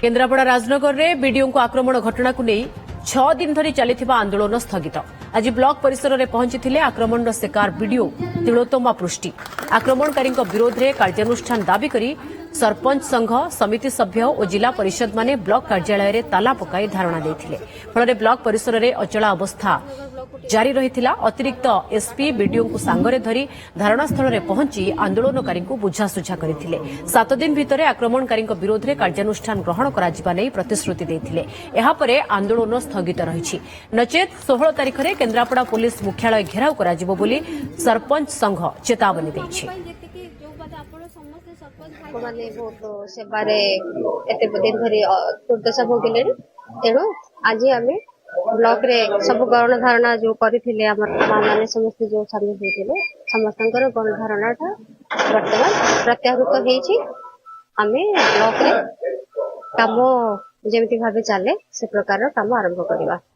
केन्द्रापड़ा राजनगर में बीडीओ को आक्रमण घटना को नहीं 6 दिन धरी चलिथिबा आंदोलन स्थगित। आज ब्लॉक परिसर में पहुंची आक्रमण शिकार बीडीओ तिलोत्तमा पृष्टि। आक्रमणकारी विरोध में कार्यानुष्ठान दाबी करी सरपंच संघ समिति सभ्य और जिला परिषद माने ब्लॉक कार्यालय में ताला पकाई धारणा देथिले। फल ब्लॉक परिसर में अचला अवस्था जारी रही। अतिरिक्त एसपी बीडीओ को सांगरे धरी धारणास्थल में पहुंची आंदोलनकारी बुझासुझा करथिले। 7 दिन भितर आक्रमणकारी विरोध में कार्यानुष्ठान ग्रहण करा नहीं प्रतिश्रुति देथिले। एहा परे आंदोलन स्थगित रही। नचेत 16 तारिख में केन्द्रापड़ा पुलिस मुख्यालय घेराव कराजिबो बोली सरपंच संघ चेतावनी देछि। माने बहुत सेवारे एते दिन धरी दुर्दशा भोगिले तेणु आज आम ब्लॉक रे सब गणधारणा जो करथिले हमर माने समस्त जो शामिल होइथिले समस्तंकर गणधारणा वर्तमान प्रत्याहृत हेछि। आमे ब्लॉक रे काम जेमिति भाबे चले से प्रकार काम आरंभ करबा।